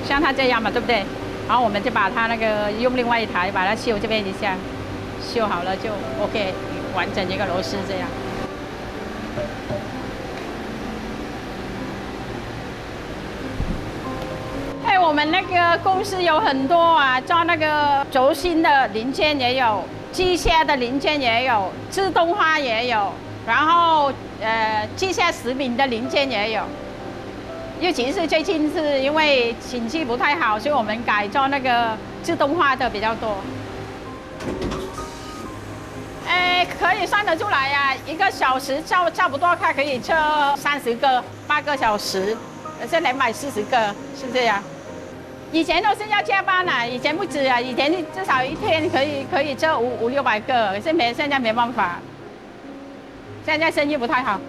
像它这样嘛，对不对？然后我们就把它那个用另外一台把它绣这边一下，绣好了就 OK， 完整一个螺丝这样。哎，我们那个公司有很多啊，做那个轴心的零件也有，机械的零件也有，自动化也有，然后机械食品的零件也有。尤其是最近是因为景气不太好，所以我们改做那个自动化的比较多。可以算得出来呀、1个小时差不多，它可以测30个，8个小时，现在240个，是这样。以前都是要加班啊，以前不止啊，以前至少一天可以测500-600个，现在没办法，现在生意不太好。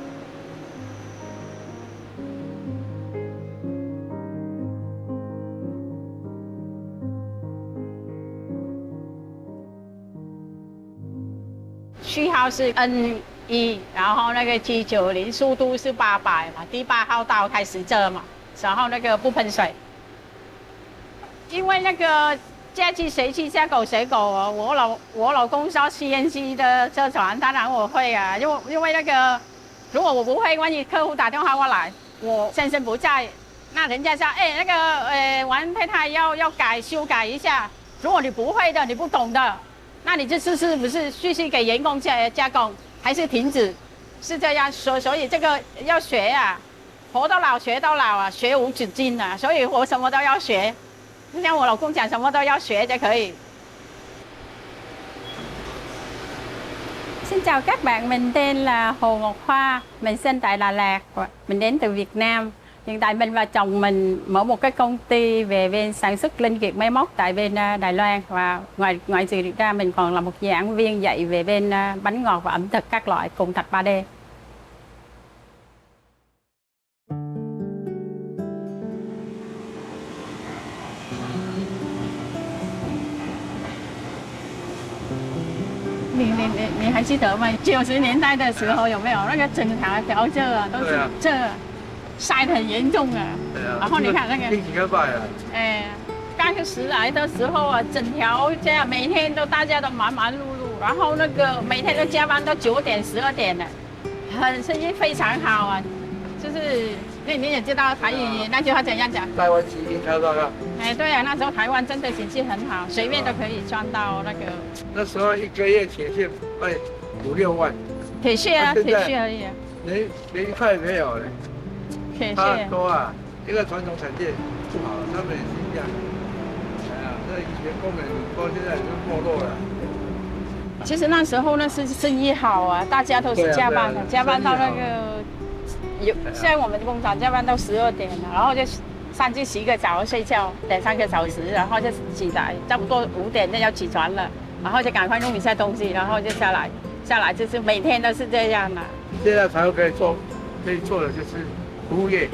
序号是 N1，然后那个 T90，速度是800嘛，第8号道开始遮嘛，然后那个不喷水。因为那个嫁鸡随鸡，嫁狗随狗啊。我老公烧 CNC 的车床，当然我会啊，因为那个如果我不会，万一客户打电话过来，我先生不在，那人家说那个王太太要修改一下，如果你不会的，你不懂的。那你是不是继续给员工加工，还是停止？是这样，所以这个要学啊，活到老学到老啊，学无止境啊。所以我什么都要学，就像我老公讲，什么都要学才可以。Xin chào các bạn, mình tên là Hồ Ngọc Hoa, mình sinh tại Đà Lạt, mình đến từ Việt Nam. Hiện tại mình và chồng mình mở một cái công ty về bên sản xuất linh kiện máy móc tại bên Đài Loan, và ngoài trừ ra mình còn là một giảng viên dạy về bên bánh ngọt và ẩm thực các loại cùng thạch 3D.你还记得吗？90年代的时候有没有那个整条这啊都是这晒得很严重啊？对啊。然后你看那个，天几个拜啊？刚开始来的时候啊，整条这样每天大家都忙忙碌碌，然后那个每天都加班到9点12点的，生意非常好啊。就是你也知道台语那句话怎样讲？台湾经济超大。对啊，那时候台湾真的经济很好，随便都可以赚到那个。那时候1个月铁线卖5-6万。铁屑啊，铁屑而已。连1块没有嘞。铁屑多啊，一个传统产业不好，他们也是一样。那以前工人很多，现在已经没落了。其实那时候呢是生意好啊，大家都是加班的，加班到那个现在我们工厂加班到12点了，然后就上去洗个澡睡觉，等3个小时，然后就起来，差不多5点就要起床了，然后就赶快弄一下东西，然后就下来就是每天都是这样的。现在才可以做的就是服务业，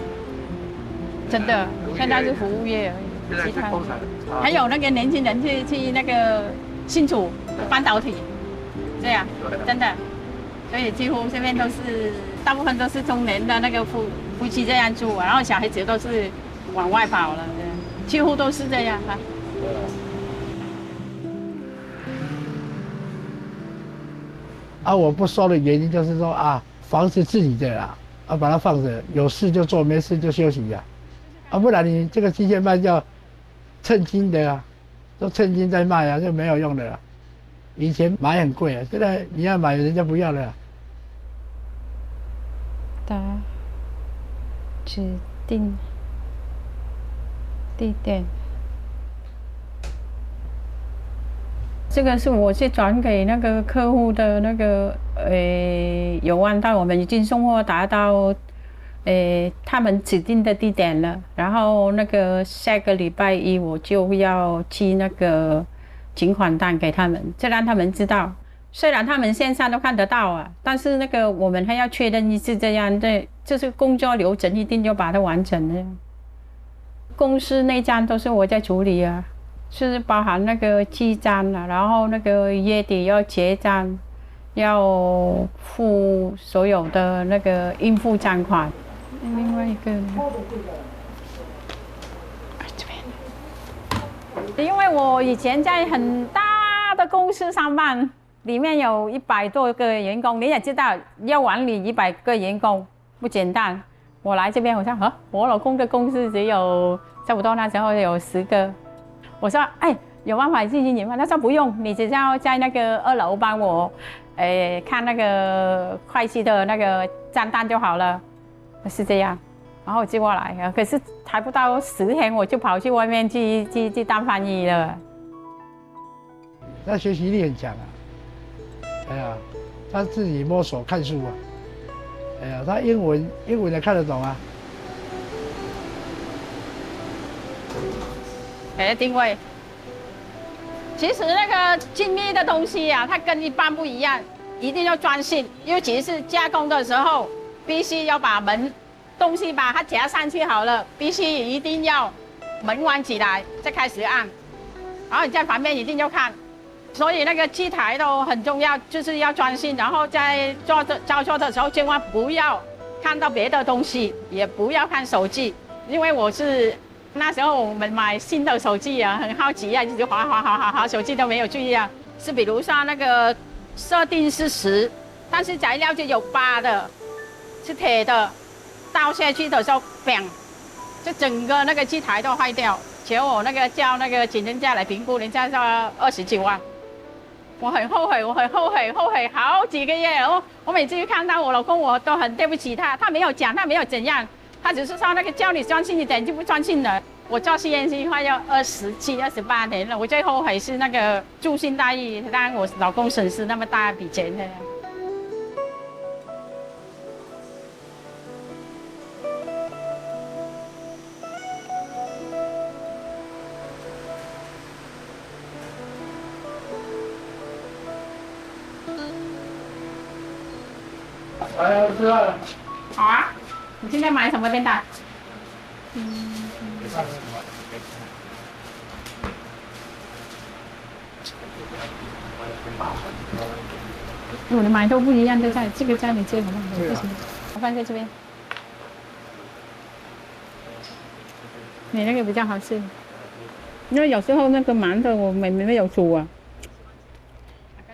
真的，现在是服务业而已。现在是工厂，还有那个年轻人去那个新竹半导体，这样真的，所以几乎这边都是大部分都是中年的那个夫妻这样住，然后小孩子都是往外跑了，几乎都是这样哈。我不收的原因就是说房子自己的啦，把它放着，有事就做，没事就休息呀，不然你这个机械卖要称斤的啊，都称斤在卖啊，就没有用的啦。以前买很贵啊，现在你要买人家不要了啦。打指定地点。这个是我是转给那个客户的那个邮案到我们已经送货达到他们指定的地点了，然后那个下个礼拜1我就要寄那个请款单给他们，这让他们知道。虽然他们线上都看得到啊，但是那个我们还要确认一次，这样对，就是工作流程一定要把它完成的。公司内账都是我在处理啊，是包含那个记账啊，然后那个月底要结账，要付所有的那个应付账款。另外一个呢，这边因为我以前在很大的公司上班，里面有100多个员工，你也知道要管理100个员工不简单。我来这边好像我老公的公司只有差不多那时候有10个。我说哎，有办法进行研发？他说不用，你只要在那个2楼帮我，看那个会计的那个账单就好了。是这样，然后我接过来，可是还不到10天，我就跑去外面去当翻译了。他学习力很强啊，哎呀，他自己摸索看书啊，哎呀，他英文也看得懂啊。给它定位。其实那个精密的东西啊，它跟一般不一样，一定要专心，尤其是加工的时候，必须要把东西把它夹上去好了，必须一定要门关起来再开始按，然后你在旁边一定要看。所以那个机台都很重要，就是要专心，然后在操作的时候千万不要看到别的东西，也不要看手机，因为我是。那时候我们买新的手机啊，很好奇啊，一直滑，手机都没有注意啊。是比如说那个设定是10，但是材料就有8的，是铁的，倒下去的时候，bang，就整个那个机台都坏掉。结果我那个叫那个请人家来评估，人家说20几万，我很后悔，后悔好几个月。我每次一看到我老公，我都很对不起他，他没有讲，他没有怎样。他只是说那个叫你专心一点就不专心了。我做CNC快要27、28年了，我最后悔是那个助薪待遇，让我老公损失那么大笔钱的。来呀，吃饭了。好啊。你今天买什么便当？我的买都不一样，就在这个家里接好不好？我放在这边。你那个比较好吃，因为有时候那个馒头我没有煮啊。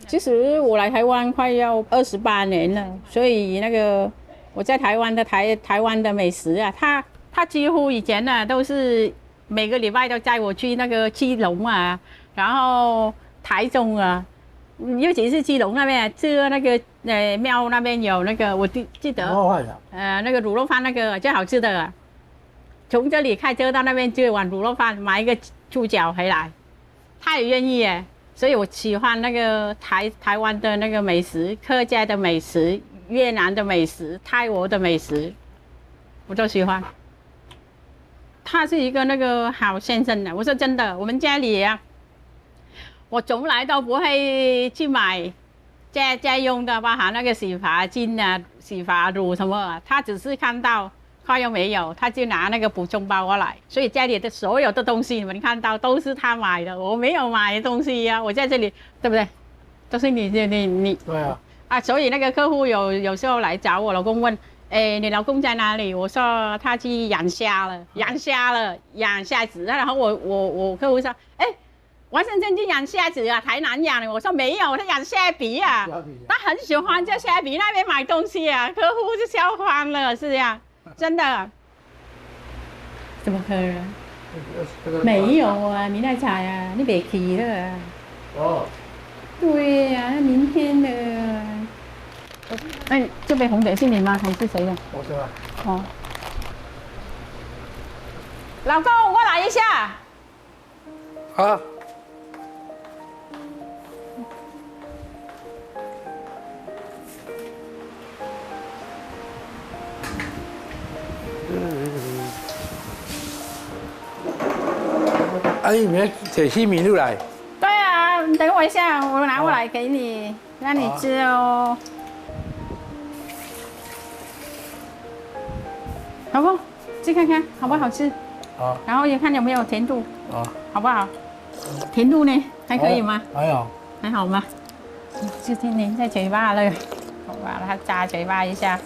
其实我来台湾快要28年了，所以那个。我在台湾的台湾的美食啊，他几乎以前呢都是每个礼拜都带我去那个基隆啊，然后台中啊，尤其是基隆那边，这那个庙那边有那个我记得那个卤肉饭那个最好吃的啊，从这里开车到那边就一碗卤肉饭，买一个猪脚回来，他也愿意耶，所以我喜欢那个台湾的那个美食，客家的美食。越南的美食、泰国的美食，我都喜欢。他是一个那个好先生的，我说真的，我们家里啊，我从来都不会去买家用的，包含那个洗发精啊、洗发乳什么啊，他只是看到快要没有，他就拿那个补充包过来。所以家里的所有的东西，你们看到都是他买的，我没有买东西呀、啊，我在这里，对不对？都是你。对啊。啊，所以那个客户有时候来找我老公问，你老公在哪里？我说他去养虾了，养虾子。然后我客户说，王先生去养虾子啊，台南养的。我说没有，他养虾皮啊，他很喜欢在虾皮那边买东西啊，客户就笑翻了，是这样，真的。怎么可能？没有啊，你来猜啊，你别去了。哦。对呀、明天的。这杯红点是你吗？还是谁的？我是吧。哦。老公，过来一下。好。阿姨，你写西米露来。对啊，等我一下，我拿过来给你，让你吃哦。好不？吃看看好不好吃？好。然后也看有没有甜度。好不好？甜度呢？还可以吗？还好。还好吗？就甜黏在嘴巴了，我把它扎嘴巴一下。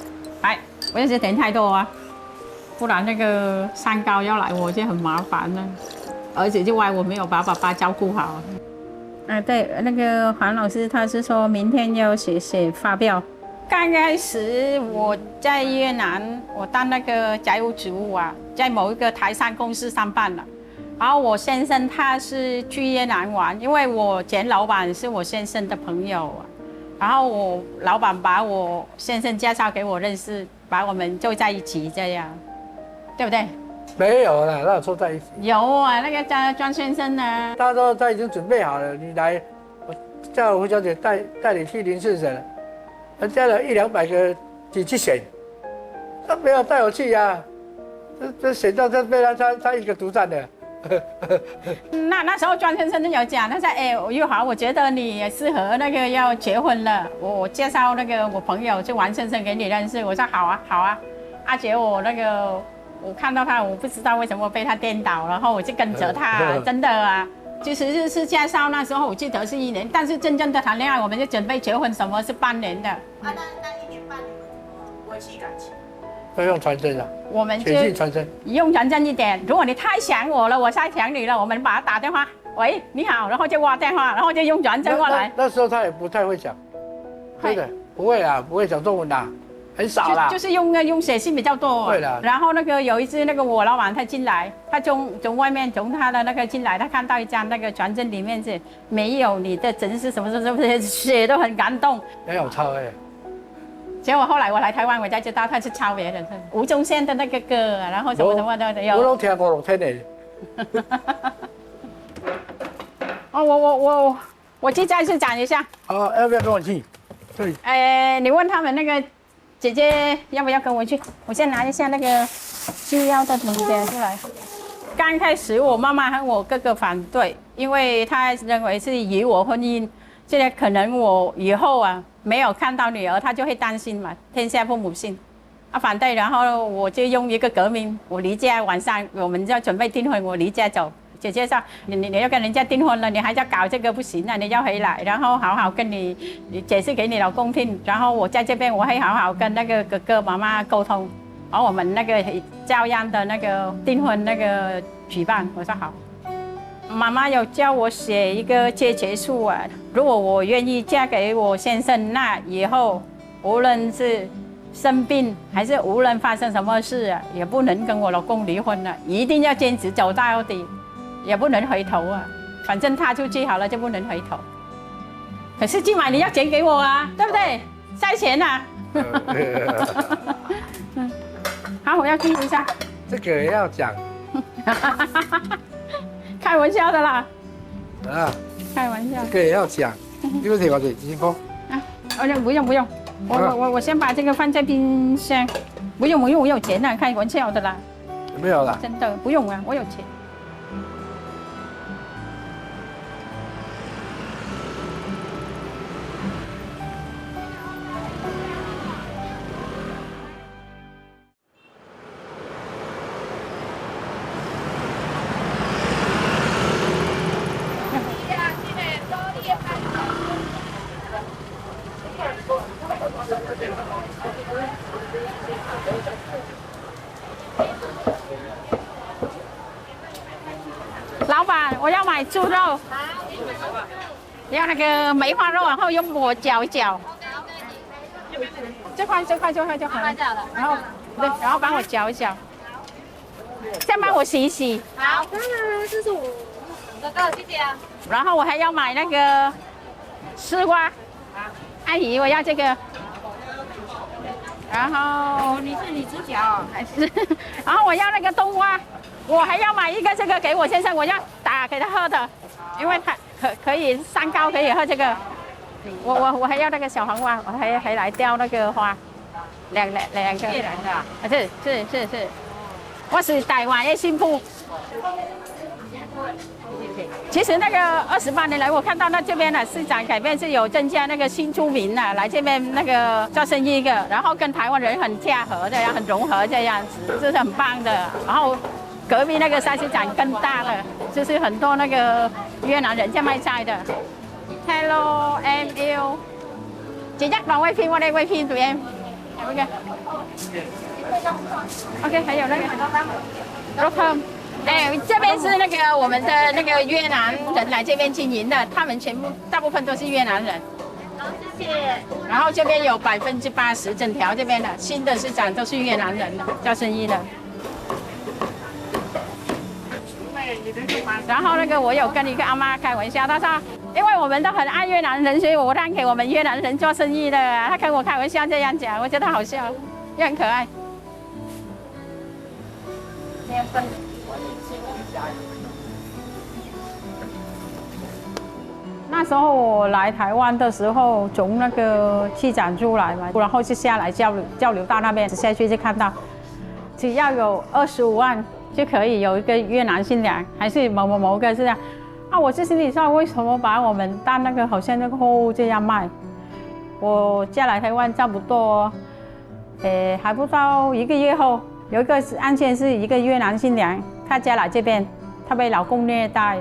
不要是甜太多啊，不然那个三高要来我就很麻烦了。儿子就怪我没有把爸爸照顾好。对，那个黄老师他是说明天要写发票。刚开始我在越南，我当那个家务主妇啊，在某一个台商公司上班了。然后我先生他是去越南玩，因为我前老板是我先生的朋友啊。然后我老板把我先生介绍给我认识，把我们就在一起这样，对不对？没有啦，那说在一起。有啊，那个庄先生呢？他已经准备好了，你来，我叫胡小姐带你去林氏省，他加了100-200个你去选，他没有带我去呀、这选到这被他一个独占的。那时候庄先生有讲，他说：“哎，玉华，我觉得你也适合那个要结婚了，我介绍那个我朋友就王先生给你认识。”我说：“好啊，好啊。”阿姐，我看到他，我不知道为什么被他颠倒，然后我就跟着他，真的啊，其实是介绍那时候我记得是1年，但是真正的谈恋爱，我们就准备结婚，什么是半年的。那1年半你们怎么维系感情？要用传真啊，我们就传真，用传真一点。如果你太想我了，我太想你了，我们把他打电话，喂，你好，然后就挂电话，然后就用传真过来。那时候他也不太会讲，真的不会啊，不会讲中文的，很少啦。就是用写信比较多。会的。然后有一次我老板他进来，他从外面从他的进来，他看到一张传真里面是没有你的真是什么写都很感动。没有抄哎。结果后来我来台湾，我才知道他是抄别人的吴宗宪的那个歌，然后什么什么的有。我都听过5、6天呢。哦，我去再次讲一下。哦，要不要跟我去？对。你问他们那个姐姐要不要跟我去？我先拿一下那个需要的东西出来。刚开始我妈妈和我哥哥反对，因为他认为是以我婚姻，这个可能我以后啊没有看到女儿，他就会担心嘛，天下父母心。反对，然后我就用一个革命，我离家晚上我们就准备订婚，我离家走。姐姐说你要跟人家订婚了，你还要搞这个不行啊，你要回来，然后好好跟你解释给你老公听，然后我在这边我会好好跟那个哥哥妈妈沟通，然后我们照样的订婚举办。我说好。妈妈有叫我写一个结书啊，如果我愿意嫁给我先生，那以后无论是生病还是无论发生什么事啊，也不能跟我老公离婚了，一定要坚持走到底。也不能回头啊，反正踏出去好了就不能回头。可是今晚你要钱给我啊，对不对？塞钱啊。好，我要听一下。这个也要讲。开玩笑的啦。啊。开玩笑。这个也要讲。这个多少钱？几包？啊，不用，我先把这个放在冰箱。不用，我有钱啊，开玩笑的啦。没有啦。真的不用啊，我有钱。老板，我要买猪肉，要那个梅花肉，然后用我搅一搅。这块就好了。然后对，然后帮我搅一搅，再帮我洗一洗。好，这是我哥哥，谢谢啊。然后我还要买那个丝瓜，阿姨我要这个。然后你自己还是，然后我要那个冬瓜，我还要买一个这个给我先生，我要打给他喝的，因为他可以三高可以喝这个。我还要那个小黄瓜，我还来雕那个花，两个。越南的啊？是，我是台湾的新妇。其实那个28年来，我看到这边的市场改变是有增加那个新住民啊，来这边做生意的，然后跟台湾人很洽合，这样很融合这样子，这是很棒的。然后隔壁那个菜市场更大了，就是很多那个越南人在卖菜的。Hello em yêu, chị dắt đoàn quay phim qua đây quay phim tụi em. Ok, hay rồi đó. Rất thơm. 哎，这边是那个我们的那个越南人来这边经营的，他们大部分都是越南人。好，谢谢。然后这边有80%，整条这边的新的市场都是越南人的做生意的。然后那个我有跟一个阿妈开玩笑，她说，因为我们都很爱越南人，所以我让给我们越南人做生意的。她跟我开玩笑这样讲，我觉得好笑，也很可爱。那时候我来台湾的时候，从那个机场出来嘛，然后就下来交流道那边下去就看到，只要有25万就可以有一个越南新娘，还是某个是这样。啊，我就心里说，为什么把我们当那个好像那个货物这样卖？我嫁来台湾差不多，还不到1个月后，有一个案件是一个越南新娘，她嫁来这边，她被老公虐待。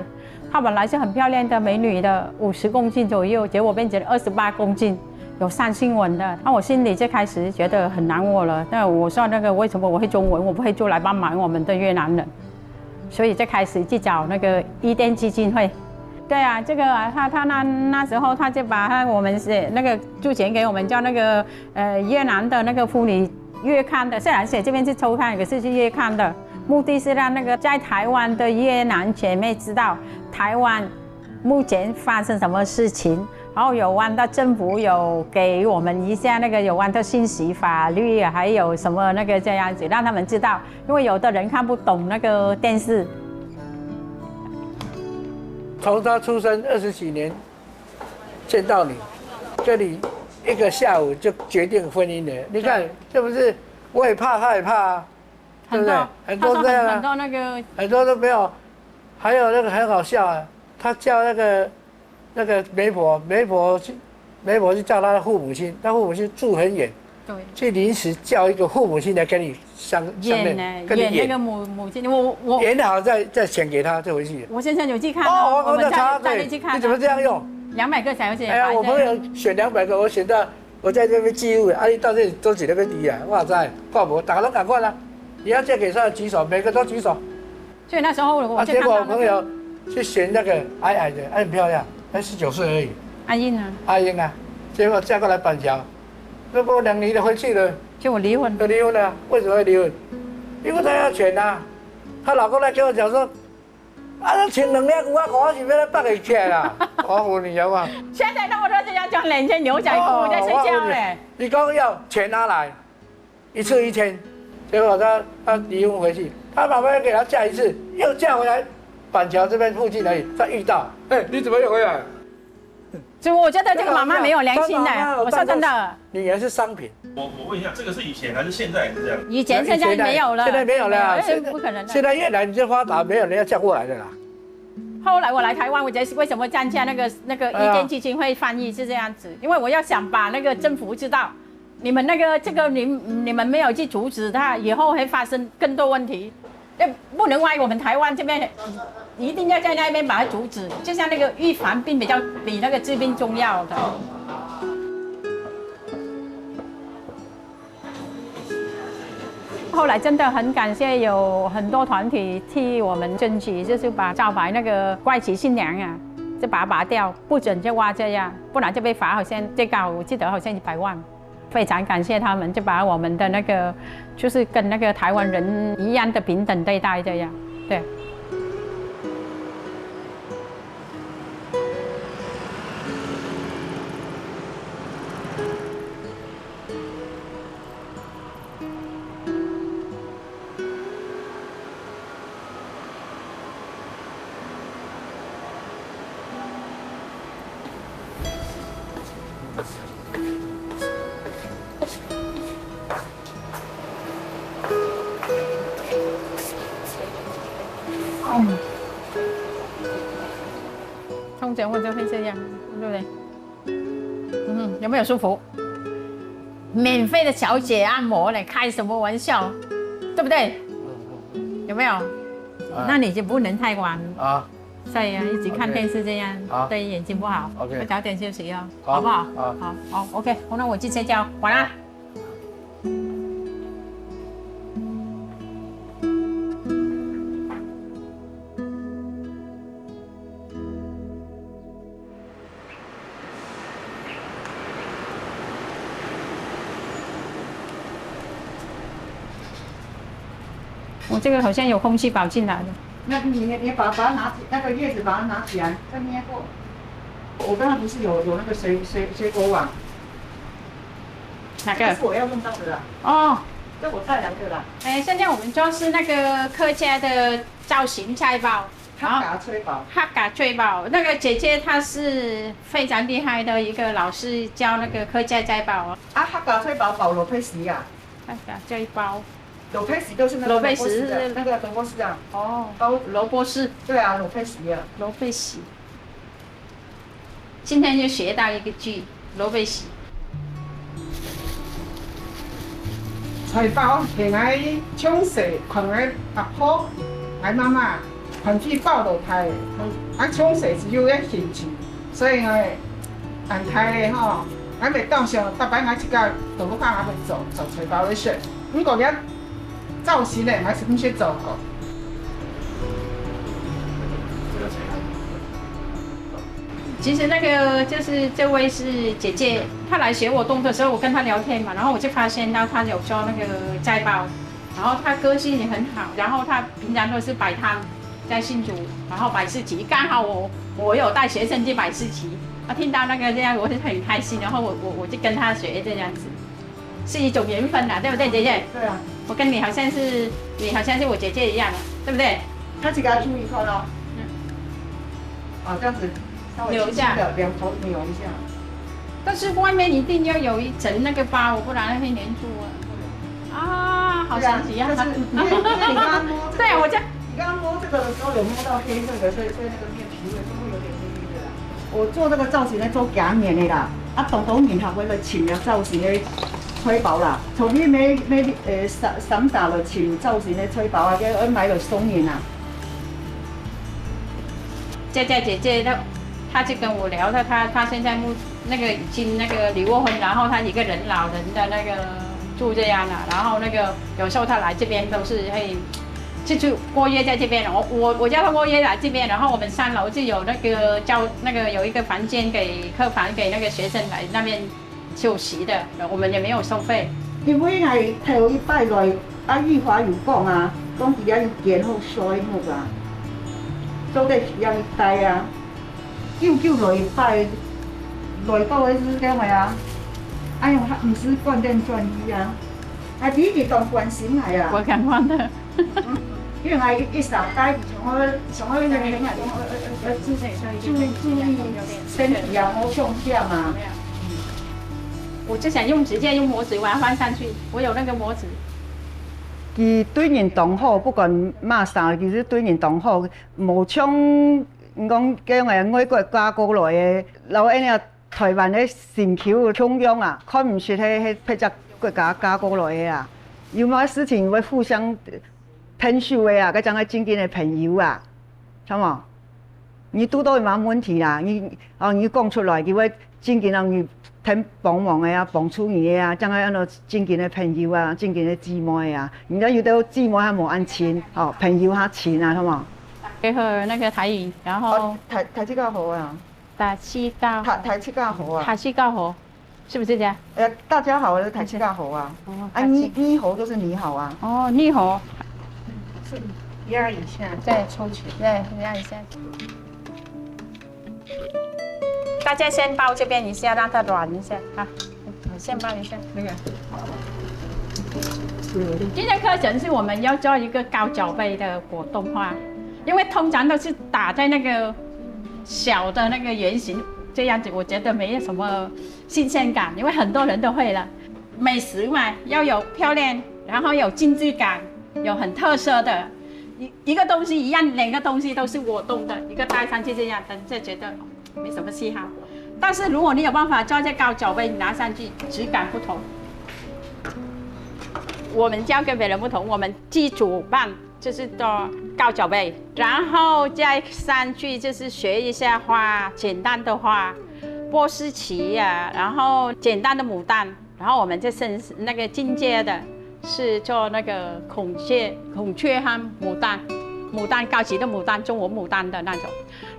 她本来是很漂亮的美女的，50公斤左右，结果变成28公斤，有上新闻的。那我心里就开始觉得很难过了。那我说那个为什么我会中文，我不会出来帮忙我们的越南人，所以就开始去找那个伊甸基金会。对啊，这个他那时候他就把我们那个出钱给我们，叫那个越南的那个妇女月刊的，虽然写这边是周刊，可是是月刊的。目的是让那个在台湾的越南姐妹知道台湾目前发生什么事情，然后有关的政府有给我们一下那个有关的信息、法律，还有什么那个这样子，让他们知道，因为有的人看不懂那个电视。从他出生20几年见到你，跟你1个下午就决定婚姻了。你看，是不是？我也怕，他也怕啊。对不对？很多这样啊，很多那个很多都没有，还有那个很好笑啊，他叫那个媒婆去叫他的父母亲，他父母亲住很远，对，去临时叫一个父母亲来跟你相认，跟你演那个母亲，我演好再钱给他就回去。我先生有去看哦，我们带你去看，你怎么这样用？200个小姐。哎呀，我朋友选200个，我选到我在这边记录，啊，你到这里都在那边离啊，哇塞，挂无，大家都赶快啦。你要借给他举手，每个都举手。所以那时候我结果我朋友去选那个矮矮的，很漂亮，才19岁而已。阿英啊。阿英啊，结果嫁过来板桥，那不2年就回去了。就我离婚。就离婚了，为什么会离婚？因为她要钱啊。她老公来跟我讲说，啊，钱2两牛仔裤，我是要来放你起来啦。我问你有吗？现在那么多人要穿2件牛仔裤在睡觉嘞。你讲要钱拿来，一次1000。结果他离婚回去，他妈妈又给他嫁一次，又嫁回来板桥这边附近而已，再遇到，你怎么又回来？所以我觉得这个妈妈没有良心的，我说真的。女儿是商品。我问一下，这个是以前还是现在是这样？以前现在没有了，现在没有了，不可能的。现在越南就发达，没有人要嫁过来的啦。后来我来台湾，我觉得为什么参加那个伊甸基金会翻译是这样子，因为我要想把那个政府知道。你们那个你们没有去阻止它，以后会发生更多问题，不能怪我们台湾这边，一定要在那边把它阻止。就像那个预防病比那个治病重要的。后来真的很感谢有很多团体替我们争取，就是把招牌那个怪奇新娘啊，就把它拔掉，不准就挖这样，不然就被罚，好像最高我记得好像100万。非常感谢他们，就把我们的那个，就是跟那个台湾人一样的平等对待这样，对。通常我就会这样，对不对？有没有舒服？免费的小姐按摩呢，开什么玩笑？对不对？有没有？那你就不能太晚啊。所以啊，一直看电视这样对眼睛不好。OK， 早点休息哦，好不好？好 ，OK， 那我去睡觉，晚安。我这个好像有空气跑进来的。那你把它拿起，那个叶子把它拿起来，再捏过。我刚刚不是有那个水果网？哪个？是我要用到的啦。哦，这我带来的啦。哎，现在我们做是那个客家的造型菜包。客家吹包，客家吹包，那个姐姐她是非常厉害的一个老师，教那个客家菜包。啊，客家吹包包萝卜丝啊。客家菜包，萝卜丝就是那个萝卜丝，那个萝卜丝啊。哦，包萝卜丝。对啊，萝卜丝啊。萝卜丝。今天就学到一个句，萝卜丝。菜包平喺冲水，放喺白泡，喺妈妈。盆子爆到太，冲水只有一兴趣，所以我按太咧吼，我袂当上，大摆我一个豆腐块我会做菜包的事。不过咧造型咧，我是唔识做过。其实那个就是这位是姐姐，她来学我动的时候，我跟她聊天嘛，然后我就发现到她有做那个菜包，然后她个性也很好，然后她平常都是摆摊。在新竹，然后摆市集，刚好我有带学生去摆市集，听到那个这样，我是很开心，然后我就跟他学这样子，是一种缘分啦，对不对，姐姐？对啊，我跟你好像是我姐姐一样，对不对？他这个要注意看哦。啊，这样子稍微扭一下，两头扭一下。但是外面一定要有一层那个包，不然会粘住啊。啊，好神奇啊！就是因为你刚刚摸，对我这。你刚刚摸这个的时候有摸到黑色的，所以那个面皮会有点黑黑的啦。我做这个造型咧做假面的啦，当然学为了穿了造型的吹包啦，从你买散打了穿造型的吹包啊，要买了松年啊。佳佳姐姐她就跟我聊，她现在那个已经那个离过婚，然后她一个人老人的那个住这样了，然后那个有时候她来这边都是会。就过夜在这边，我叫他过夜来这边，然后我们3楼就有有一个房间给客房给那个学生来那边休息的，我们也没有收费。因为係頭一擺來，玉華有講啊，講而家要建好水木啊，做得需要帶啊，叫來擺來到嘅是點樣啊？哎呀，唔是關電專一啊，係你當關心係啊。我感官的。因為係一上街，從我那邊要注意身體啊，冇胸下嘛。我就想直接用模子把它放上去，我有那个模子。佢對人當好，不管乜衫，其實對人當好，無像講叫外國加過來嘅，留喺呢台灣嘅新橋中央啊，看唔出係只國家加過來嘅啊，有乜事情會互相噴手的啊，佮將個正經的朋友啊，知冇？你拄到冇問題啦，你講出來，佢會正經人聽幫忙的啊，幫助你的啊，將個安正經的朋友啊，正經的姊妹啊，人家有啲姊妹還冇安親，哦，朋友較親啊，知冇？結合那個台語，然後台語較好啊，台語較好啊，台語較好，是不是這樣？大家好，台語較好啊，啊，你好就是你好啊，哦，你好。壓一下，再抽取，再压一下。大家先包这边一下，让它软一下啊。先包一下那个。今天课程是我们要做一个高脚杯的果冻花，因为通常都是打在那个小的那个圆形这样子，我觉得没有什么新鲜感，因为很多人都会了。美食嘛，要有漂亮，然后有精致感。有很特色的，一个东西一样，2个东西都是我动的，一个戴上去这样，等就觉得没什么稀罕。但是如果你有办法做这高脚杯，拿上去质感不同。我们教跟别人不同，我们基础班就是做高脚杯，然后再上去就是学一下花，简单的花，波斯棋呀，然后简单的牡丹，然后我们就升那个进阶的。是做那个孔雀和牡丹高级的牡丹，中文牡丹的那种。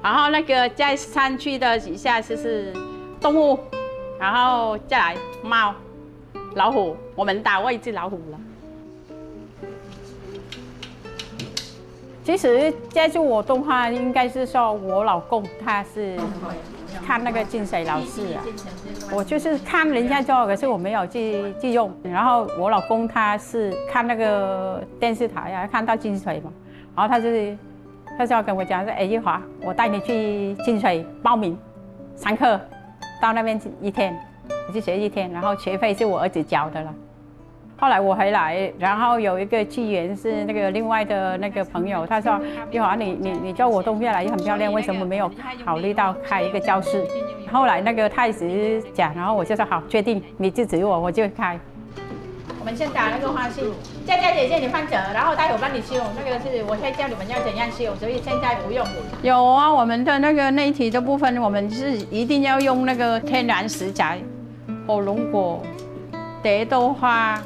然后那个再上去的以下就是动物，然后再来猫、老虎，我们打过1只老虎了。其实接触我动画，应该是说我老公他是看那个金水老师啊，我就是看人家做，可是我没有去用。然后我老公他是看那个电视台啊，看到金水嘛，然后他就要跟我讲说，哎，玉华，我带你去金水报名上课，到那边1天，我去学1天，然后学费是我儿子交的了。后来我回来，然后有一个机缘是那个另外的那个朋友，他说：“玉华，你做活动越来越很漂亮，为什么没有考虑到开一个教室？”后来那个他一直讲，然后我就说好，确定你支持我，我就开。我们先打那个花絮，佳佳姐姐你放着，然后待会我帮你修，那个是我会教你们要怎样修，所以现在不用。有啊，我们的那个内体的部分，我们是一定要用那个天然食材，火龙果、蝶豆花。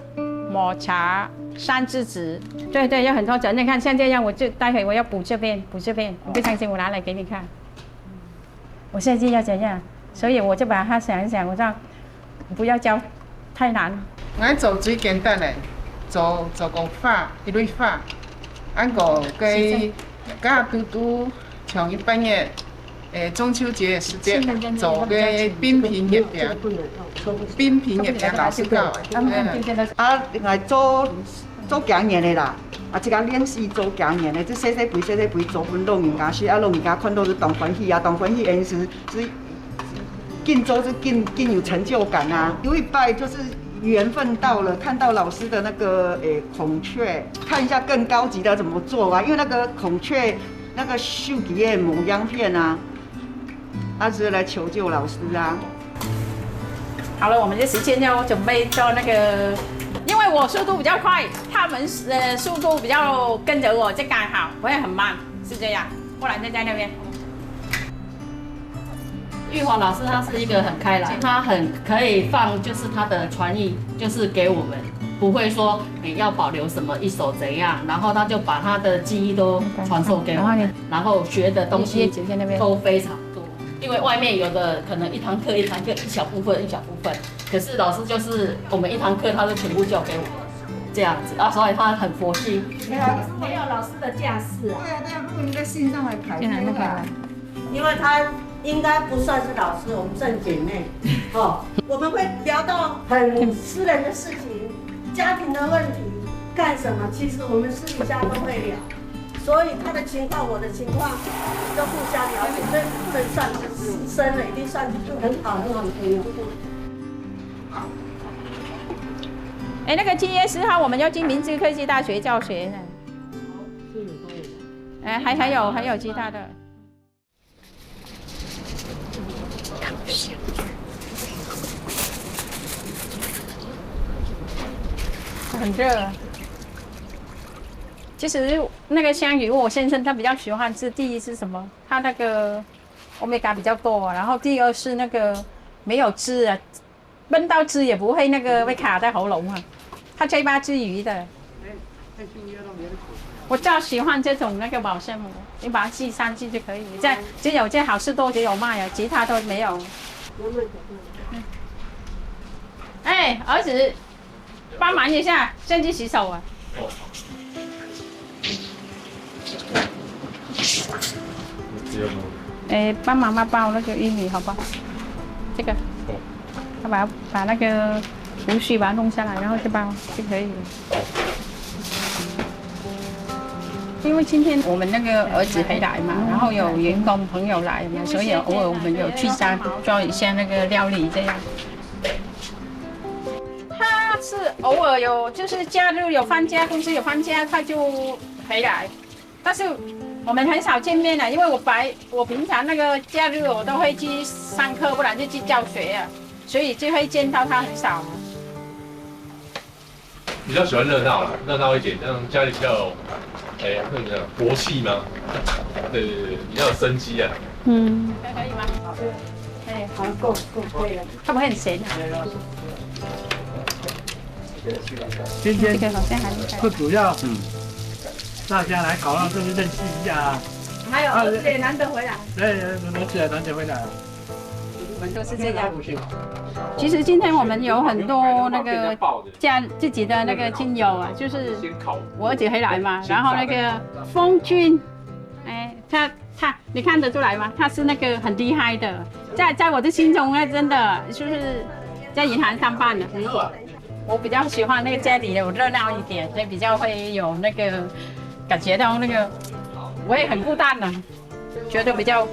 抹茶、山栀子，对，有很多种。你看像这样，我就待会我要补这边，你不相信我拿来给你看。我现在要怎样？所以我就把它想一想，我说不要教太难。我做最简单的，做工法，一类法，按个给甲拄像一般的中秋节的时节，做个饼皮月饼，饼皮月饼老师教的。啊，另外做行年的啦，啊，这个练习做行年的，这细肥做分弄人家是啊，弄人家看到是当欢喜啊，当欢喜的是紧做是紧有成就感啊。有一拜就是缘分到了，看到老师的那个孔雀，看一下更高级的怎么做啊，因为那个孔雀那个绣皮的模样片啊。是来求救老师啊！好了，我们的时间要准备做那个，因为我速度比较快，他们速度比较跟着我，就刚好不会很慢，是这样。不然就在那边。玉华老师他是一个很开朗，他很可以放，就是他的传艺，就是给我们，不会说你要保留什么一手怎样，然后他就把他的记忆都传授给我们，然后学的东西都非常多。因为外面有的可能一堂课一小部分，可是老师就是我们一堂课他就全部教给我们，这样子啊，所以他很佛系。没有老师的架势啊。对啊，如果你在线上来排课啊，因为他应该不算是老师，我们正姐妹哦，我们会聊到很私人的事情，家庭的问题，干什么，其实我们私底下都会聊。所以他的情况，我的情况都互相了解，所以不能算是师生了，一定算是很好的朋友。那个7月4号我们要进明治科技大学教学呢。还有其他的。很热。其实那个香鱼，我先生他比较喜欢吃。第一是什么？他那个欧米伽比较多，然后第二是那个没有汁啊，焖到汁也不会那个会卡在喉咙啊。他嘴巴吃鱼的。我较喜欢这种那个保鲜膜，你把它系上去就可以。只有这好事多只有卖啊，其他都没有。儿子，帮忙一下，先去洗手啊。帮妈妈包那个玉米，好不好？这个，他把那个胡须把它弄下来，然后就包就可以了。因为今天我们那个儿子回来嘛，然后有员工朋友来嘛，所以偶尔我们有去家做一下那个料理这样。他是偶尔有，就是假日有放假，公司有放假，他就回来。但是我们很少见面了，因为我平常那个假日我都会去上课，不然就去教学啊，所以就会见到他很少。比较喜欢热闹一点，这样家里比较有，那个活气吗？对，比较有生机啊。可以吗？好，够可以了。他不会很咸啊？今天这个好像还没开。不主要，大家来搞到这里认识一下啊。还有，而且难得回来。对，难得回来。我们都是这样。其实今天我们有很多那个自己的那个亲友啊，就是我儿子回来嘛，然后那个风君，哎，他你看得出来吗？他是那个很厉害的，在我的心中呢，真的就是在银行上班的。我比较喜欢那个家里有热闹一点，所以比较会有那个感觉到那个我也很孤单的，觉得比较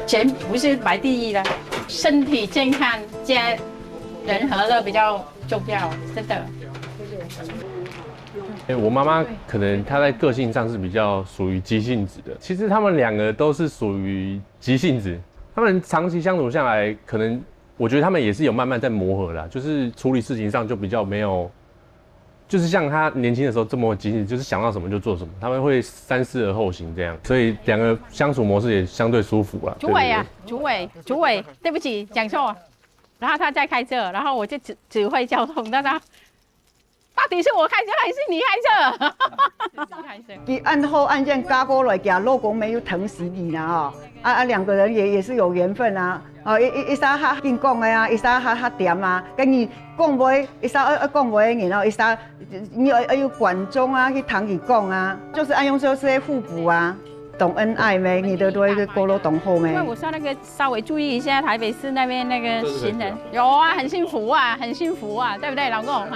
钱不是摆第一的，身体健康加人和乐比较重要，真的。我妈妈可能她在个性上是比较属于急性子的，其实他们两个都是属于急性子，他们长期相处下来，可能我觉得他们也是有慢慢在磨合啦，就是处理事情上就比较没有，就是像他年轻的时候这么急性子，就是想到什么就做什么，他们会三思而后行这样，所以两个相处模式也相对舒服啦。主委啊，主委，对不起，讲错。然后他在开车，然后我就指挥交通，但他到底是我开车还是你开车？开车。你案后案件加过来，给老公没有疼死你啦两个人也是有缘分啊。一撒哈紧讲的啊，一撒哈甜啊，跟你讲袂，一撒讲袂，然后一撒你要管中啊去谈伊讲啊，就是按用就是互补啊。懂恩爱没？你的多一个锅炉懂后没？因为我说那个稍微注意一下台北市那边那个行人，有啊，很幸福啊，很幸福啊，对不对，老公？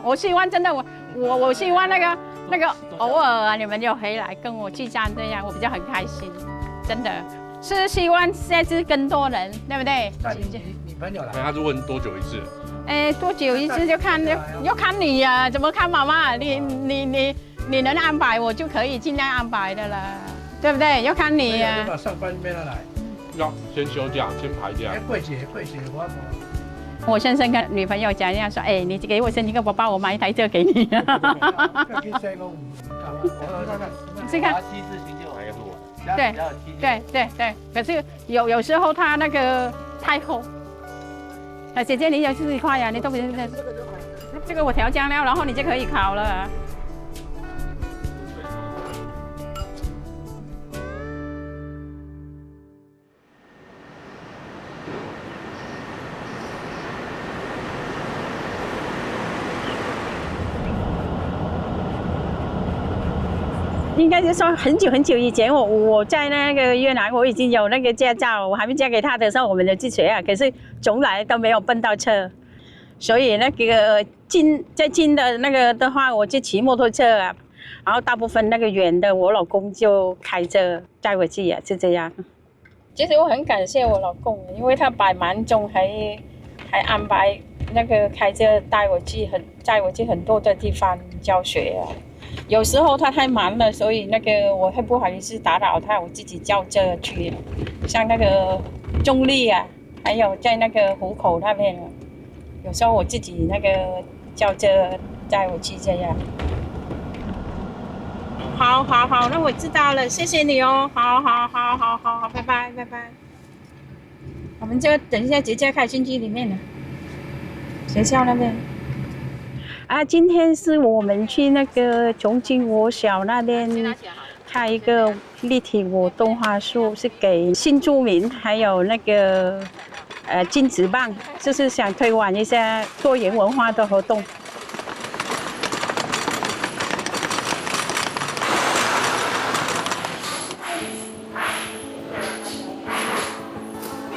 我希望真的我希望那个偶尔啊，你们就回来跟我聚餐这样，我比较很开心，真的是希望下次更多人，对不对？那你朋友来？他是问多久一次？多久一次就看你呀，怎么看妈妈？你能安排我就可以尽量安排的了。对不对？要看你呀。上班没人来。要先休假，先排假。贵姐，我先生跟女朋友讲一样说，哎，你给我生一个宝宝，我买一台车给你。是看。对。可是有时候他那个太厚。姐姐你有自己快呀，你都不是这个我调酱料，然后你就可以烤了。应该是说很久以前，我在那个越南，我已经有那个驾照，我还没嫁给他的时候，我们就去学啊，可是从来都没有碰到车，所以那个近的那个的话，我就骑摩托车啊，然后大部分那个远的，我老公就开车带我去啊，就这样。其实我很感谢我老公，因为他百忙中还安排那个开车带我去很多的地方教学啊。有时候他太忙了，所以那个我会不好意思打扰他，我自己叫车去。像那个中立啊，还有在那个湖口那边，有时候我自己那个叫车带我去这样。好，那我知道了，谢谢你哦。好，拜拜。我们就等一下直接开进去里面了，学校那边。今天是我们去那个重庆国小那边开一个立体动画书，是给新住民还有那个金子棒，就是想推广一下多元文化的活动。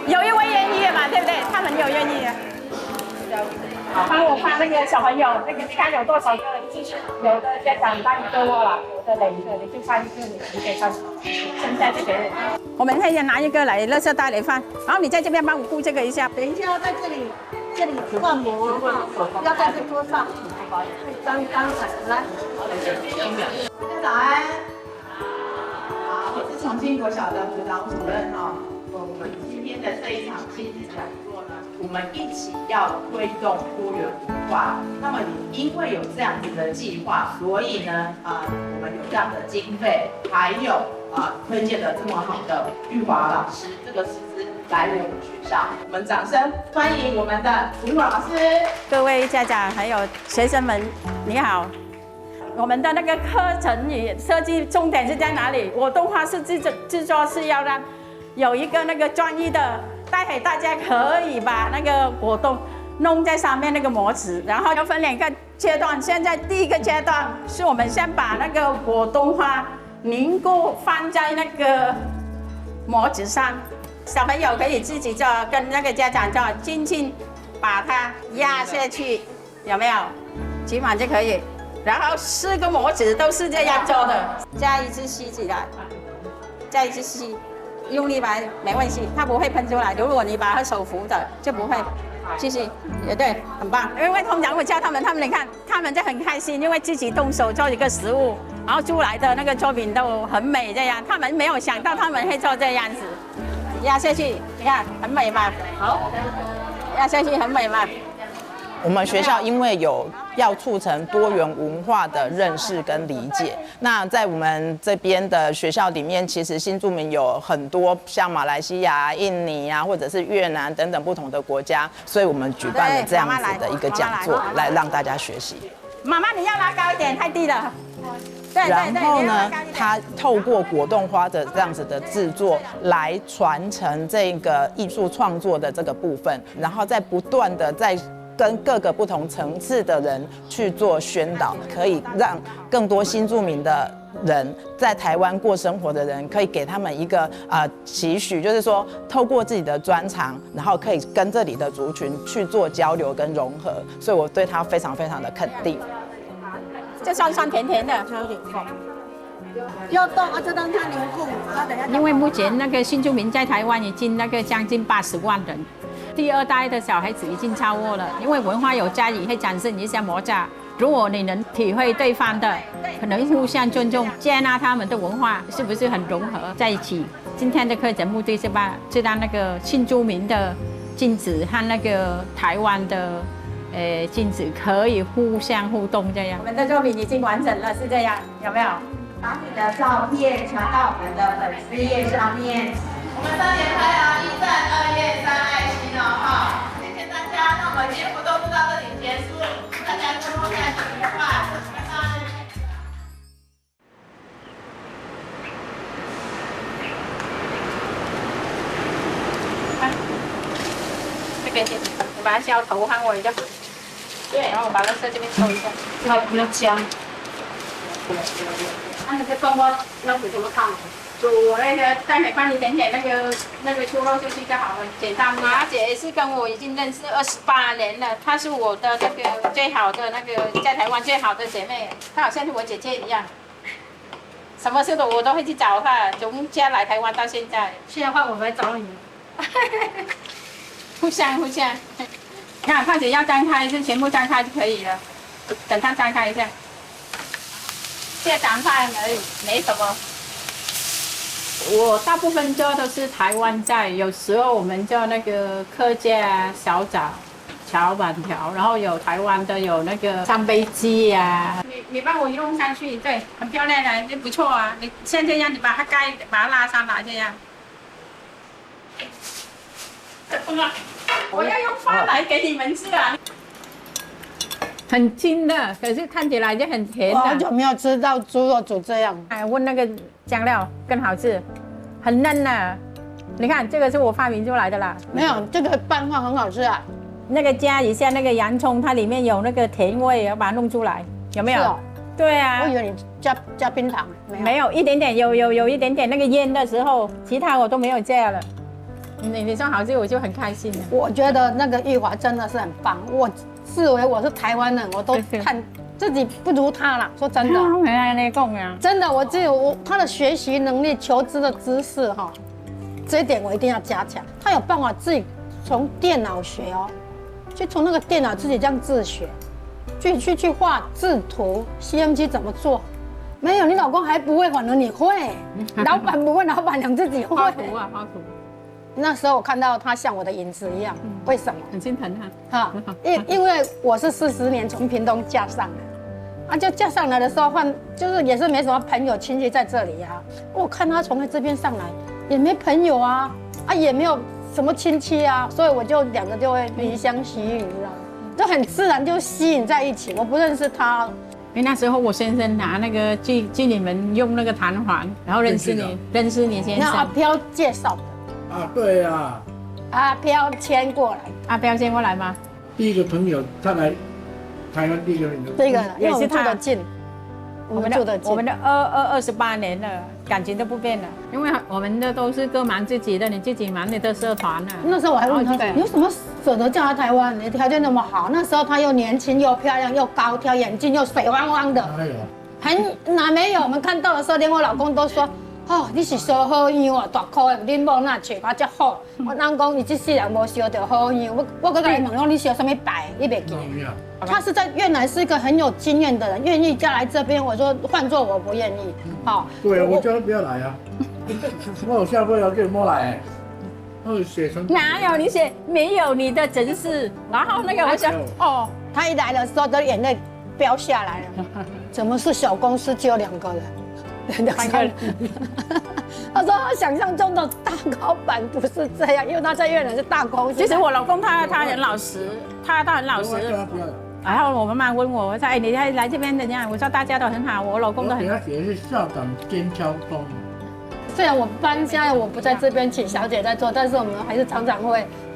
有一位愿意的嘛，对不对？他们有愿意的。帮我发那个小朋友，那个你看有多少个？有的家长发1个了，有的2个，你就发1个，你给他，剩下就给你。我们可以拿一个来垃圾袋里放，然后你在这边帮我顾这个一下。等一下要在这里灌模，要在这桌上。刚来。大家早安。好，我是重庆国小的辅导主任哦。我们今天的这一场亲子讲座呢，我们一起要推动多元文化。那么因为有这样子的计划，所以呢，我们有这样的经费，还有推荐了这么好的玉华老师，这个师资来我们学校，我们掌声欢迎我们的玉华老师。各位家长还有学生们，你好。我们的那个课程与设计重点是在哪里？我动画是制作是要让有一个那个专业的待会大家可以把那个果冻弄在上面那个模子，然后要分2个阶段。现在第一个阶段是我们先把那个果冻花凝固放在那个模子上，小朋友可以自己做，跟那个家长做，轻轻把它压下去，有没有？基本上就可以。然后4个模子都是这样做的，加一次吸起来，加一次吸，用力把没关系，它不会喷出来。如果你把它手扶着，就不会。继续，也对，很棒。因为通常我教他们你看，他们就很开心，因为自己动手做一个食物，然后出来的那个作品都很美，这样。他们没有想到他们会做这样子，压下去，你看很美嘛。好，压下去很美嘛。我们学校因为有要促成多元文化的认识跟理解，那在我们这边的学校里面，其实新住民有很多像马来西亚、印尼啊，或者是越南等等不同的国家，所以我们举办了这样子的一个讲座，来让大家学习。妈妈，你要拉高一点，太低了。然后呢，他透过果冻花的这样子的制作来传承这个艺术创作的这个部分，然后再不断的在跟各个不同层次的人去做宣导，可以让更多新住民的人在台湾过生活的人，可以给他们一个期许，就是说透过自己的专长，然后可以跟这里的族群去做交流跟融合，所以我对他非常非常的肯定。这酸酸甜甜的，有点风。要冻啊，就让它凝固。因为目前那个新住民在台湾已经那个将近80万人。第2代的小孩子已经超过了，因为文化有差异，会产生一些摩擦。如果你能体会对方的，可能互相尊重、接纳他们的文化，是不是很融合在一起？今天的课程目的是让那个新住民的镜子和那个台湾的镜子可以互相互动，这样。我们的作品已经完整了，是这样，有没有？把你的照片传到我们的粉丝页上面。我们3点开啊，1站2页3爱心哦，哈，谢谢大家。那我们今天活动就到这里结束，大家周末假期愉快，拜拜。这边你把它削头和尾就好。对，然后我把它在这边抽一下，要不要姜？那这光光要煮什么汤？煮那个待会放一点点那个猪肉进去就好了，简单。马姐是跟我已经认识28年了，她是我的那个最好的那个在台湾最好的姐妹，她好像是我姐姐一样。什么事都我都会去找她，从家来台湾到现在。现在换我来找你。互相。看筷子要张开，是全部张开就可以了。等它张开一下。这长饭而已，没什么。我大部分做都是台湾菜，有时候我们做那个客家小枣、荞板条，然后有台湾的有那个三杯鸡呀。你帮我弄上去，对，很漂亮的，不错啊。你像这样，你把它把它拉上来这样。我要用饭来给你们吃啊。很筋的，可是看起来就很甜的。我好久没有吃到猪肉煮这样。哎，问那个酱料更好吃，很嫩的。你看，这个是我发明出来的啦。没有，这个拌饭很好吃啊。那个加一下那个洋葱，它里面有那个甜味，要把它弄出来，有没有？是哦。对啊。我以为你加冰糖，没有一点点，有一点点那个腌的时候，其他我都没有加了。你说好吃，我就很开心了。我觉得那个玉华真的是很棒，我视为我是台湾人，我都看自己不如他啦。说真的，真的，他的学习能力、求知的知识哈，这一点我一定要加强。他有办法自己从电脑学哦，去从那个电脑自己这样自学，去画制图 ，CMG 怎么做？没有，你老公还不会，反而你会。老板不会，老板娘自己会。画图。那时候我看到他像我的影子一样，为什么？很心疼他。哈，因为我是40年从屏东嫁上来，就嫁上来的时候就是也是没什么朋友亲戚在这里啊。我看他从这边上来，也没朋友啊，也没有什么亲戚啊，所以我就2个就会离乡惜语，你知道吗？就很自然就吸引在一起。我不认识他。因为那时候我先生拿那个去你们用那个弹簧，然后认识你先生。那阿飘介绍的。对啊，阿飘迁过来，阿飘迁过来吗？第一个朋友他来台湾第一个朋友，这个也是住得近，我们住得近，我们的28年了，感情都不变了，因为我们的都是各忙自己的，你自己忙你的社团啊。那时候我还问他，你为什么舍得嫁来台湾？你条件那么好，那时候他又年轻又漂亮又高挑，眼睛又水汪汪的，哪没有？我们看到的时候，连我老公都说。哦，你是烧好样哦，大块的，恁某哪找我遮好？我人讲你这世人无烧到好样，我搁甲伊问讲你烧什么牌，你袂记？他是在越南是一个很有经验的人，愿意嫁来这边。我说换做我不愿意，好。对，我叫他不要来啊，我有下辈要叫你莫来。我写成哪有你写没有你的真是？然后那个我想哦，他一来的时候，都眼泪飙下来了。怎么是小公司只有2个人？2个人，他说他想象中的大老板不是这样，因为他在越南是大公司。其实我老公他很老实，他很老实。然后我妈妈问我，我说哎你来这边怎样？我说大家都很好，我老公都很。我给他写的是校长兼敲钟。虽然我搬家我不在这边，请小姐在做，但是我们还是常常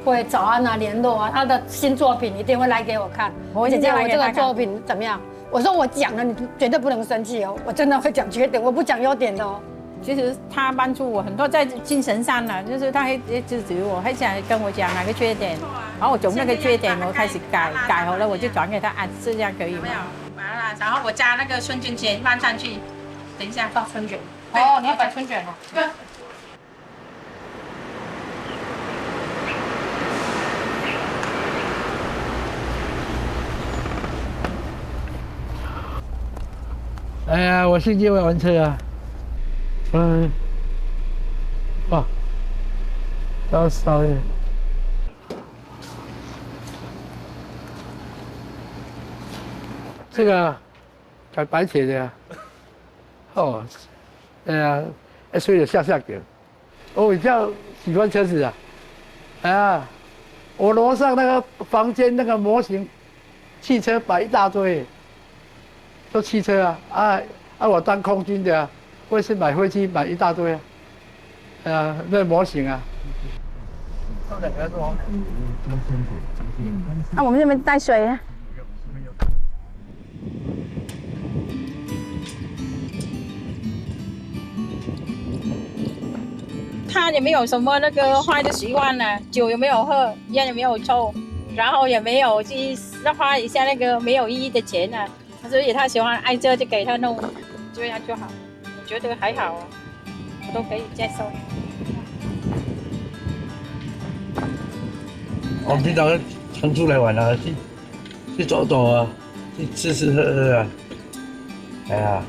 会早安啊联络啊，他的新作品一定会来给我看。姐姐，我这个作品怎么样？我说我讲了，你绝对不能生气哦，我真的会讲缺点，我不讲优点的哦。其实他帮助我很多在精神上呢，就是他会支持我，会想跟我讲哪个缺点，然后我从那个缺点我开始改好了，我就转给他啊，是这样可以吗？完了，然后我加那个春卷钱放上去，等一下放春卷。哦，你要摆春卷哦。对。哎呀，我星期五玩车啊，哇，烧耶！这个改白铁的呀，哦，哎呀，所以有下给，我比较喜欢车子啊，哎呀，我楼上那个房间那个模型，汽车摆一大堆。都汽车啊，我当空军的啊，我也是买飞机买一大堆啊，那模型啊。那我们这边带水啊。他也没有什么那个坏的习惯呢，酒也没有喝，烟也没有抽，然后也没有去花一下那个没有意义的钱呢。所以他喜欢爱这就给他弄，这样就好。我觉得还好啊，我都可以接受。我们平常常出来玩啊，去走走啊，去吃喝喝啊。哎呀，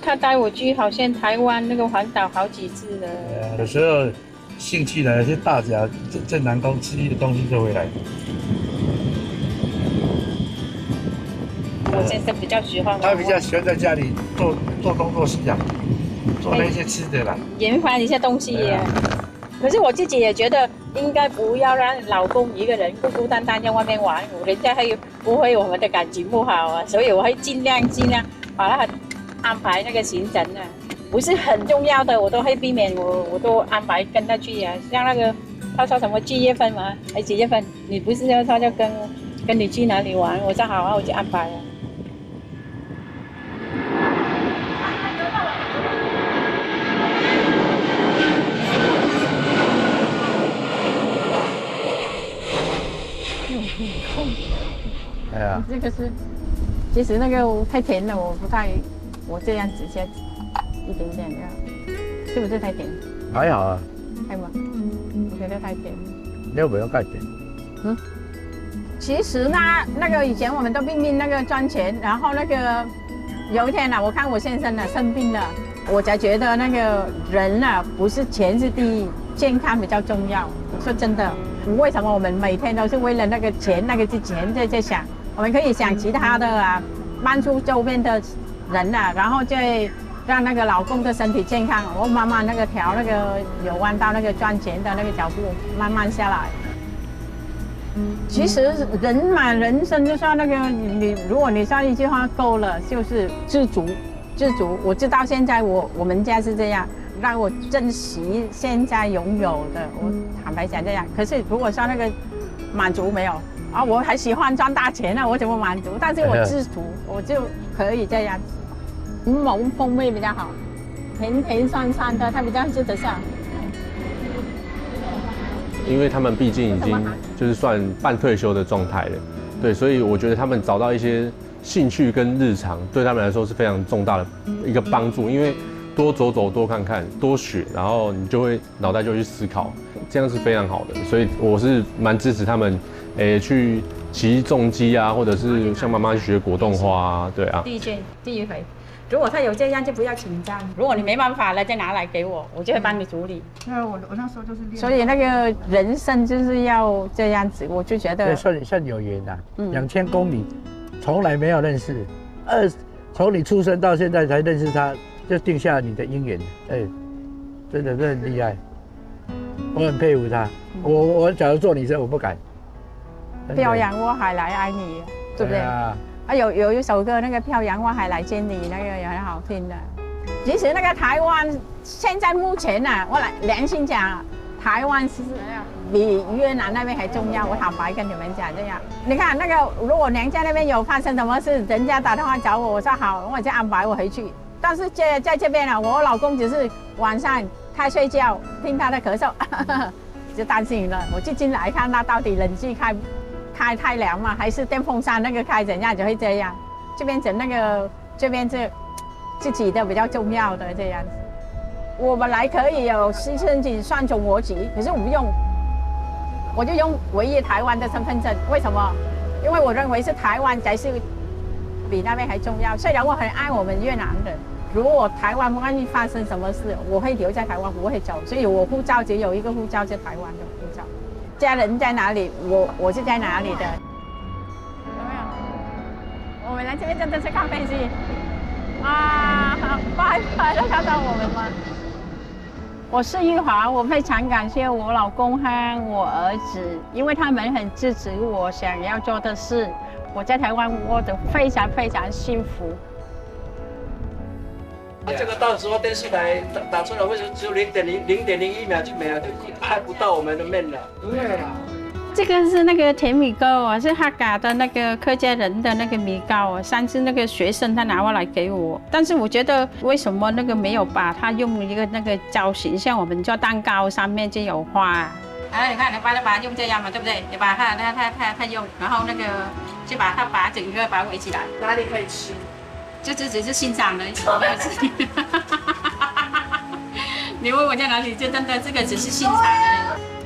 他带我去好像台湾那个环岛好几次了。有时候兴趣来去大甲在南宫吃一个东西就回来。我先生比较喜欢，他比较喜欢在家里做东做西啊，做那些吃的啦，研发一些东西耶。可是我自己也觉得，应该不要让老公一个人孤孤单单在外面玩，人家还有不会我们的感情不好啊，所以我会尽量把他安排那个行程啊，不是很重要的我都会避免，我都安排跟他去啊。像那个他说什么7月份嘛，还几月份？你不是要他就跟你去哪里玩？我说好啊，我就安排了。哎呀，这个是，其实那个太甜了，我这样子下一点点的，是不是太甜？还好啊。还吗？我觉得太甜。你有没有盖甜？其实呢，那个以前我们都拼命那个赚钱，然后那个有一天呢，我看我先生呢生病了，我才觉得那个人呢不是钱是第一，健康比较重要。说真的，为什么我们每天都是为了那个钱在想？我们可以想其他的啊，帮助周边的人啊，然后再让那个老公的身体健康。我慢慢那个调那个有弯到那个赚钱的那个脚步，慢慢下来。其实人嘛，人生就像那个如果你说一句话够了，就是知足。我知道现在我们家是这样，让我珍惜现在拥有的。我坦白讲这样，可是如果说那个满足没有啊，我还喜欢赚大钱呢，我怎么满足？但是我知足，我就可以这样子。柠檬风味比较好，甜甜酸酸的，它比较吃得上。因为他们毕竟已经就是算半退休的状态了，对，所以我觉得他们找到一些兴趣跟日常，对他们来说是非常重大的一个帮助。因为多走走、多看看、多学，然后你就会脑袋就会去思考，这样是非常好的。所以我是蛮支持他们，去骑重机啊，或者是像妈妈去学果冻花啊，对啊。第一回。如果他有这样，就不要紧张。如果你没办法了，再拿来给我，我就会帮你处理。那我那时候就是练。所以那个人生就是要这样子，我就觉得。算有缘呐，2000公里，从来没有认识，从你出生到现在才认识他，就定下你的姻缘。真的很厉害，我很佩服他。我假如做女生，我不敢。漂洋过海来爱你，对不对？有一首歌，那个漂洋过海来见你，那个也很好听的。其实那个台湾现在目前我良心讲，台湾是比越南那边还重要。我坦白跟你们讲这样。你看那个，如果娘家那边有发生什么事，人家打电话找我，我说好，我就安排我回去。但是在这边我老公只是晚上他睡觉，听他的咳嗽，就担心了。我就进来看他到底冷气开太凉嘛，还是电风扇那个开怎样就会这样，就变成这边是自己的比较重要的这样子。我本来可以有申请双重国籍，可是我不用，我就用唯一台湾的身份证。为什么？因为我认为是台湾才是比那边还重要。虽然我很爱我们越南人，如果台湾万一发生什么事，我会留在台湾，不会走。所以我护照只有一个护照，是台湾的护照。家人在哪里，我是在哪里的。有没有？我们来这边真的是看飞机啊！拜拜了，看到我们吗？我是玉华，我非常感谢我老公和我儿子，因为他们很支持我想要做的事。我在台湾过得非常非常幸福。这个到时候电视台打出来，为什么只有0.01秒就没了，就拍不到我们的面了？对啦。这个是那个甜米糕是哈嘎的那个客家人的那个米糕上次那个学生他拿过来给我，但是我觉得为什么那个没有把它用一个那个造型，像我们做蛋糕上面就有花。你看，你把它用这样嘛，对不对？你把它用，然后那个就把整个把它围起来。哪里可以吃？就只是欣赏而已，没有吃。你问我在哪里，就真的这个只是欣赏而已。